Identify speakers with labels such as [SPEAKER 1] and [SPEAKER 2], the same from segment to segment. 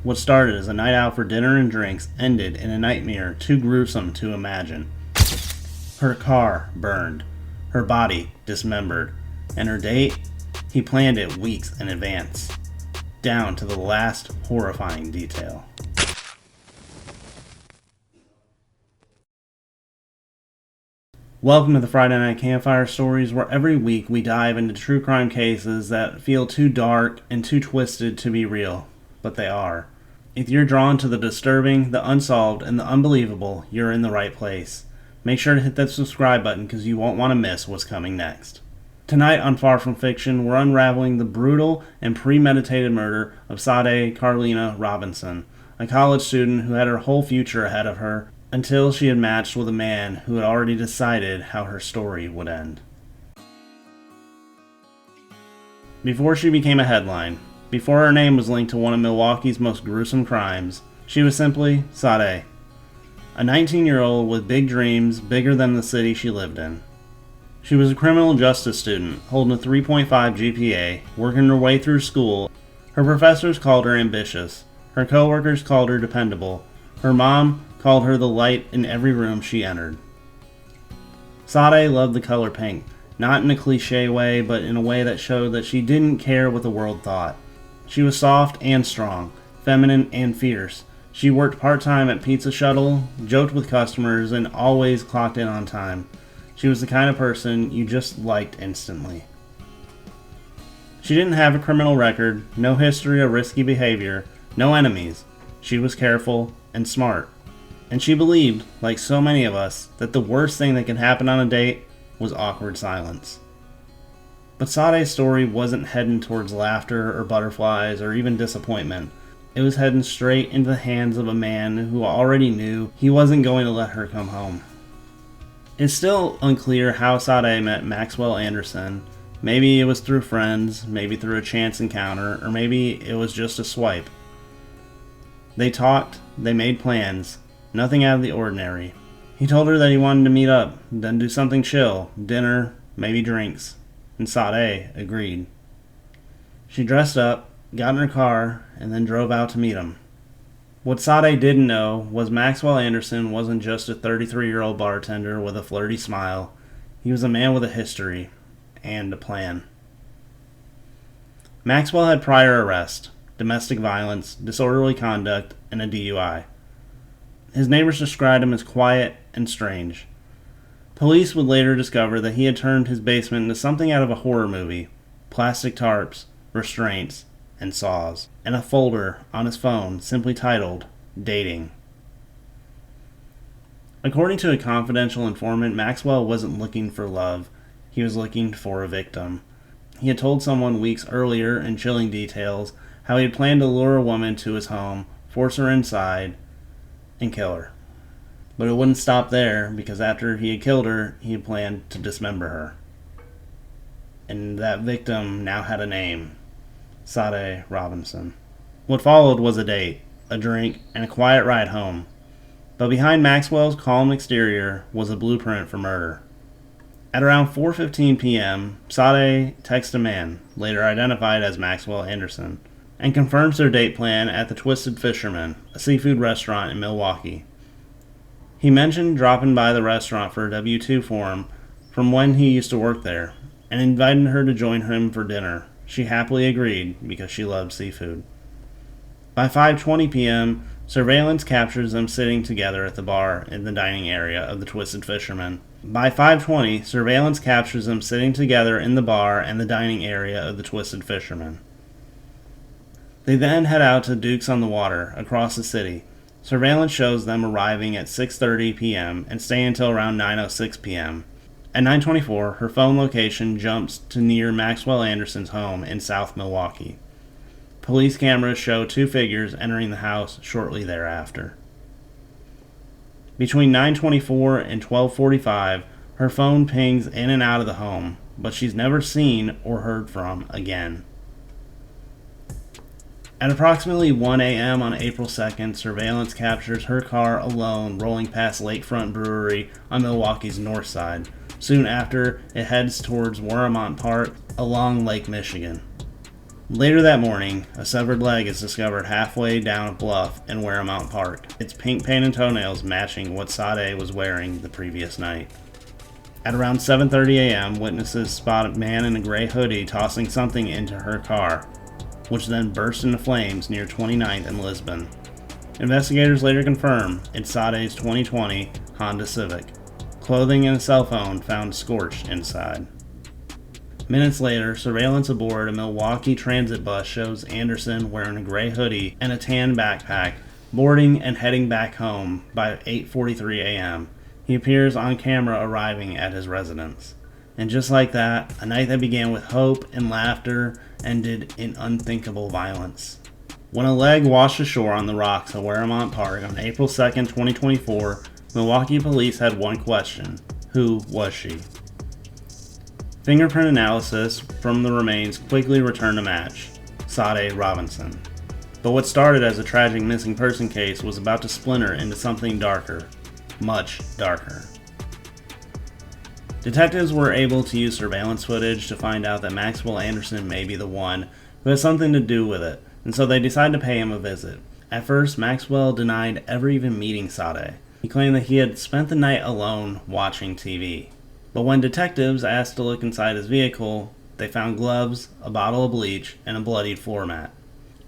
[SPEAKER 1] What started as a night out for dinner and drinks ended in a nightmare too gruesome to imagine. Her car burned, her body dismembered, and her date? He planned it weeks in advance, down to the last horrifying detail. Welcome to the Friday Night Campfire Stories, where every week we dive into true crime cases that feel too dark and too twisted to be real, but they are. If you're drawn to the disturbing, the unsolved, and the unbelievable, you're in the right place. Make sure to hit that subscribe button because you won't want to miss what's coming next. Tonight on Far From Fiction, we're unraveling the brutal and premeditated murder of Sade Robinson, a college student who had her whole future ahead of her until she had matched with a man who had already decided how her story would end. Before she became a headline, before her name was linked to one of Milwaukee's most gruesome crimes, she was simply Sade, a 19-year-old with big dreams bigger than the city she lived in. She was a criminal justice student, holding a 3.5 GPA, working her way through school. Her professors called her ambitious, her coworkers called her dependable, her mom called her the light in every room she entered. Sade loved the color pink, not in a cliche way, but in a way that showed that she didn't care what the world thought. She was soft and strong, feminine and fierce. She worked part-time at Pizza Shuttle, joked with customers, and always clocked in on time. She was the kind of person you just liked instantly. She didn't have a criminal record, no history of risky behavior, no enemies. She was careful and smart. And she believed, like so many of us, that the worst thing that could happen on a date was awkward silence. But Sade's story wasn't heading towards laughter or butterflies or even disappointment. It was heading straight into the hands of a man who already knew he wasn't going to let her come home. It's still unclear how Sade met Maxwell Anderson. Maybe it was through friends, maybe through a chance encounter, or maybe it was just a swipe. They talked, they made plans. Nothing out of the ordinary. He told her that he wanted to meet up, then do something chill, dinner, maybe drinks, and Sade agreed. She dressed up, got in her car, and then drove out to meet him. What Sade didn't know was Maxwell Anderson wasn't just a 33-year-old bartender with a flirty smile. He was a man with a history and a plan. Maxwell had prior arrests, domestic violence, disorderly conduct, and a DUI. His neighbors described him as quiet and strange. Police would later discover that he had turned his basement into something out of a horror movie: plastic tarps, restraints, and saws, and a folder on his phone simply titled Dating. According to a confidential informant, Maxwell wasn't looking for love. He was looking for a victim. He had told someone weeks earlier in chilling details how he had planned to lure a woman to his home, force her inside, and kill her. But it wouldn't stop there, because after he had killed her, he had planned to dismember her. And that victim now had a name: Sade Robinson. What followed was a date, a drink, and a quiet ride home. But behind Maxwell's calm exterior was a blueprint for murder. At around 4:15 p.m., Sade texts a man, later identified as Maxwell Anderson, and confirms their date plan at the Twisted Fisherman, a seafood restaurant in Milwaukee. He mentioned dropping by the restaurant for a W-2 form from when he used to work there, and invited her to join him for dinner. She happily agreed because she loved seafood. By 5:20 p.m., surveillance captures them sitting together at the bar in the dining area of the Twisted Fisherman. By 5:20, surveillance captures them sitting together in the bar and the dining area of the Twisted Fisherman. They then head out to Duke's on the Water, across the city. Surveillance shows them arriving at 6:30 p.m. and stay until around 9:06 p.m. At 9:24, her phone location jumps to near Maxwell Anderson's home in South Milwaukee. Police cameras show two figures entering the house shortly thereafter. Between 9:24 and 12:45, her phone pings in and out of the home, but she's never seen or heard from again. At approximately 1 a.m. on April 2nd, surveillance captures her car alone rolling past Lakefront Brewery on Milwaukee's north side. Soon after, it heads towards Warremont Park along Lake Michigan. Later that morning, a severed leg is discovered halfway down a bluff in Waremount Park, its pink painted toenails matching what Sade was wearing the previous night. At around 7:30 a.m., witnesses spot a man in a gray hoodie tossing something into her car, which then burst into flames near 29th and Lisbon. Investigators later confirm it's Sade's 2020 Honda Civic. Clothing and a cell phone found scorched inside. Minutes later, surveillance aboard a Milwaukee transit bus shows Anderson wearing a gray hoodie and a tan backpack, boarding and heading back home by 8:43 a.m. He appears on camera arriving at his residence. And just like that, a night that began with hope and laughter ended in unthinkable violence. When a leg washed ashore on the rocks of Waremount Park on April 2nd, 2024, Milwaukee police had one question: who was she? Fingerprint analysis from the remains quickly returned a match: Sade Robinson. But what started as a tragic missing person case was about to splinter into something darker, much darker. Detectives were able to use surveillance footage to find out that Maxwell Anderson may be the one who has something to do with it, and so they decided to pay him a visit. At first, Maxwell denied ever even meeting Sade. He claimed that he had spent the night alone watching TV. But when detectives asked to look inside his vehicle, they found gloves, a bottle of bleach, and a bloodied floor mat.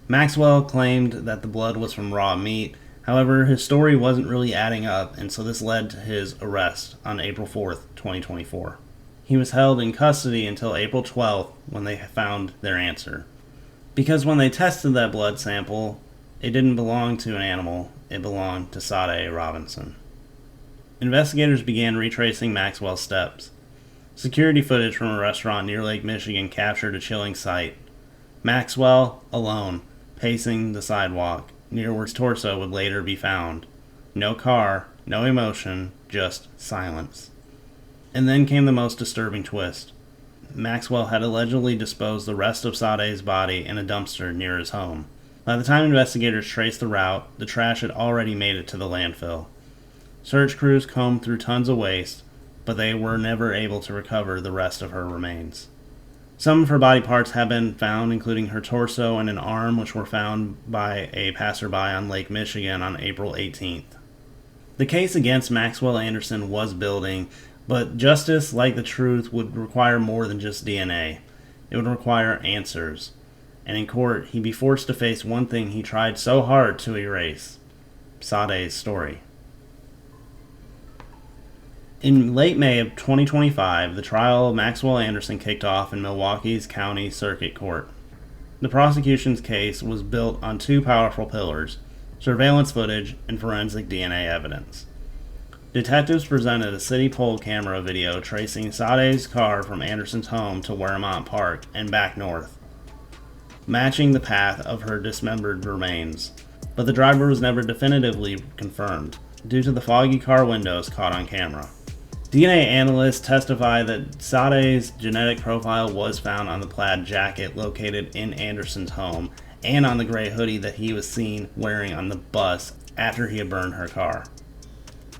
[SPEAKER 1] Maxwell claimed that the blood was from raw meat. However, his story wasn't really adding up, and so this led to his arrest on April 4th, 2024. He was held in custody until April 12th when they found their answer. Because when they tested that blood sample, it didn't belong to an animal, it belonged to Sade Robinson. Investigators began retracing Maxwell's steps. Security footage from a restaurant near Lake Michigan captured a chilling sight. Maxwell, alone, pacing the sidewalk, near where his torso would later be found. No car, no emotion, just silence. And then came the most disturbing twist. Maxwell had allegedly disposed the rest of Sade's body in a dumpster near his home. By the time investigators traced the route, the trash had already made it to the landfill. Search crews combed through tons of waste, but they were never able to recover the rest of her remains. Some of her body parts have been found, including her torso and an arm, which were found by a passerby on Lake Michigan on April 18th. The case against Maxwell Anderson was building, but justice, like the truth, would require more than just DNA. It would require answers. And in court, he'd be forced to face one thing he tried so hard to erase: Sade's story. In late May of 2025, the trial of Maxwell Anderson kicked off in Milwaukee's County Circuit Court. The prosecution's case was built on two powerful pillars: surveillance footage and forensic DNA evidence. Detectives presented a city poll camera video tracing Sade's car from Anderson's home to Waremount Park and back north, matching the path of her dismembered remains. But the driver was never definitively confirmed, due to the foggy car windows caught on camera. DNA analysts testify that Sade's genetic profile was found on the plaid jacket located in Anderson's home and on the gray hoodie that he was seen wearing on the bus after he had burned her car.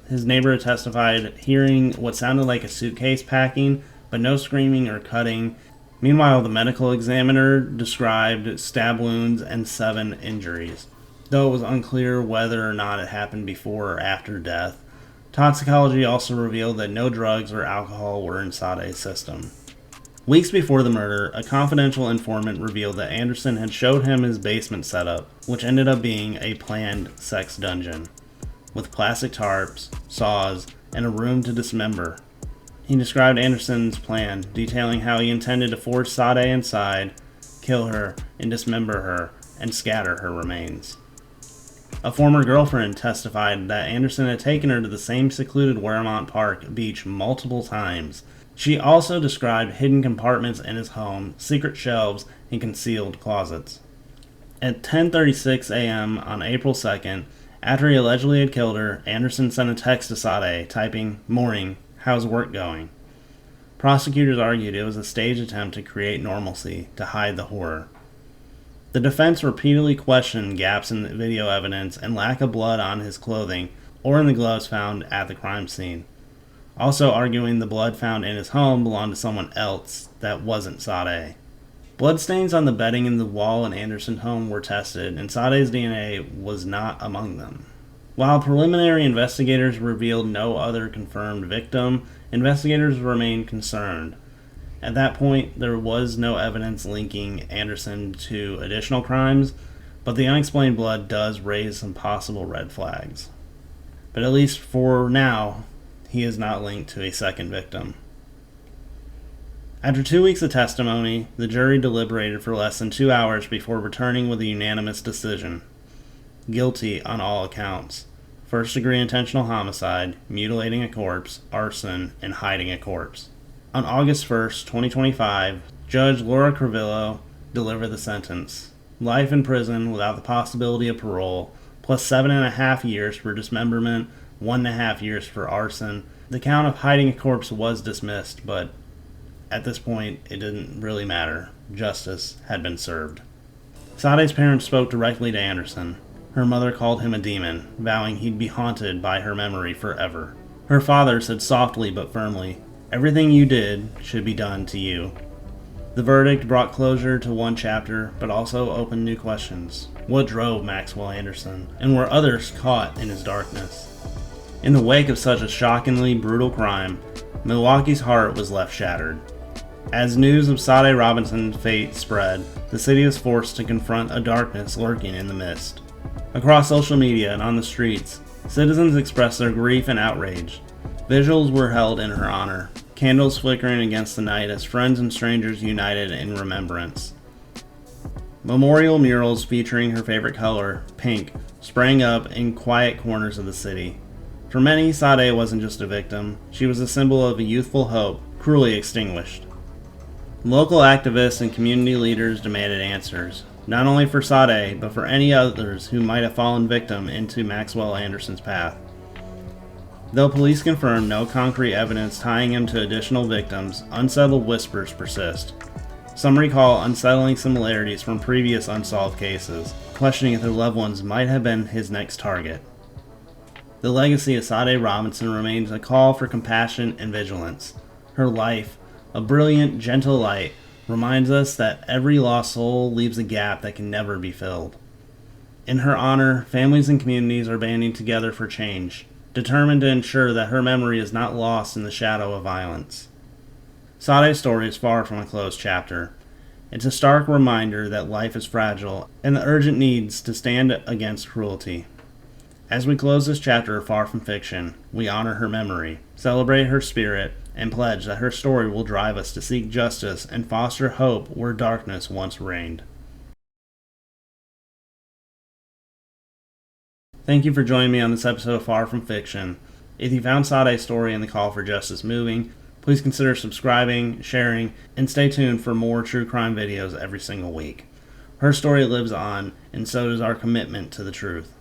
[SPEAKER 1] His neighbor testified hearing what sounded like a suitcase packing, but no screaming or cutting. Meanwhile, the medical examiner described stab wounds and 7 injuries. Though it was unclear whether or not it happened before or after death, toxicology also revealed that no drugs or alcohol were in Sade's system. Weeks before the murder, a confidential informant revealed that Anderson had showed him his basement setup, which ended up being a planned sex dungeon, with plastic tarps, saws, and a room to dismember. He described Anderson's plan, detailing how he intended to force Sade inside, kill her, and dismember her, and scatter her remains. A former girlfriend testified that Anderson had taken her to the same secluded Waremount Park beach multiple times. She also described hidden compartments in his home, secret shelves, and concealed closets. At 10:36 a.m. on April 2nd, after he allegedly had killed her, Anderson sent a text to Sade, typing, "Morning, how's work going?" Prosecutors argued it was a staged attempt to create normalcy, to hide the horror. The defense repeatedly questioned gaps in the video evidence and lack of blood on his clothing or in the gloves found at the crime scene, also arguing the blood found in his home belonged to someone else that wasn't Sade. Bloodstains on the bedding in the wall in Anderson's home were tested, and Sade's DNA was not among them. While preliminary investigators revealed no other confirmed victim, investigators remained concerned. At that point, there was no evidence linking Anderson to additional crimes, but the unexplained blood does raise some possible red flags. But at least for now, he is not linked to a second victim. After 2 weeks of testimony, the jury deliberated for less than 2 hours before returning with a unanimous decision. Guilty on all accounts. First-degree intentional homicide, mutilating a corpse, arson, and hiding a corpse. On August 1st, 2025, Judge Laura Crivillo delivered the sentence. Life in prison without the possibility of parole, plus 7.5 years for dismemberment, 1.5 years for arson. The count of hiding a corpse was dismissed, but at this point, it didn't really matter. Justice had been served. Sade's parents spoke directly to Anderson. Her mother called him a demon, vowing he'd be haunted by her memory forever. Her father said softly but firmly, "Everything you did should be done to you." The verdict brought closure to one chapter, but also opened new questions. What drove Maxwell Anderson, and were others caught in his darkness? In the wake of such a shockingly brutal crime, Milwaukee's heart was left shattered. As news of Sade Robinson's fate spread, the city was forced to confront a darkness lurking in the mist. Across social media and on the streets, citizens expressed their grief and outrage. Vigils were held in her honor, candles flickering against the night as friends and strangers united in remembrance. Memorial murals featuring her favorite color, pink, sprang up in quiet corners of the city. For many, Sade wasn't just a victim, she was a symbol of a youthful hope, cruelly extinguished. Local activists and community leaders demanded answers, not only for Sade, but for any others who might have fallen victim into Maxwell Anderson's path. Though police confirmed no concrete evidence tying him to additional victims, unsettled whispers persist. Some recall unsettling similarities from previous unsolved cases, questioning if their loved ones might have been his next target. The legacy of Sade Robinson remains a call for compassion and vigilance. Her life, a brilliant, gentle light, reminds us that every lost soul leaves a gap that can never be filled. In her honor, families and communities are banding together for change, determined to ensure that her memory is not lost in the shadow of violence. Sade's story is far from a closed chapter. It's a stark reminder that life is fragile and the urgent needs to stand against cruelty. As we close this chapter of Far From Fiction, we honor her memory, celebrate her spirit, and pledge that her story will drive us to seek justice and foster hope where darkness once reigned. Thank you for joining me on this episode of Far From Fiction. If you found Sade's story and the call for justice moving, please consider subscribing, sharing, and stay tuned for more true crime videos every single week. Her story lives on, and so does our commitment to the truth.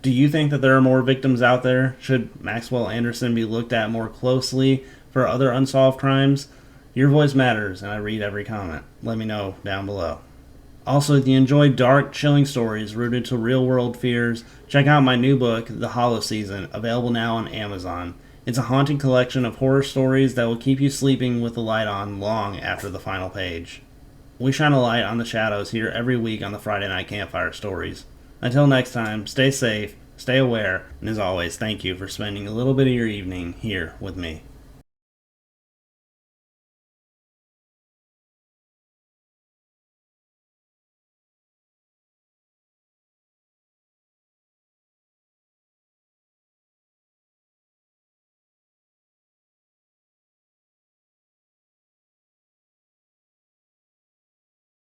[SPEAKER 1] Do you think that there are more victims out there? Should Maxwell Anderson be looked at more closely for other unsolved crimes? Your voice matters, and I read every comment. Let me know down below. Also, if you enjoy dark, chilling stories rooted to real-world fears, check out my new book, The Hollow Season, available now on Amazon. It's a haunting collection of horror stories that will keep you sleeping with the light on long after the final page. We shine a light on the shadows here every week on the Friday Night Campfire Stories. Until next time, stay safe, stay aware, and as always, thank you for spending a little bit of your evening here with me.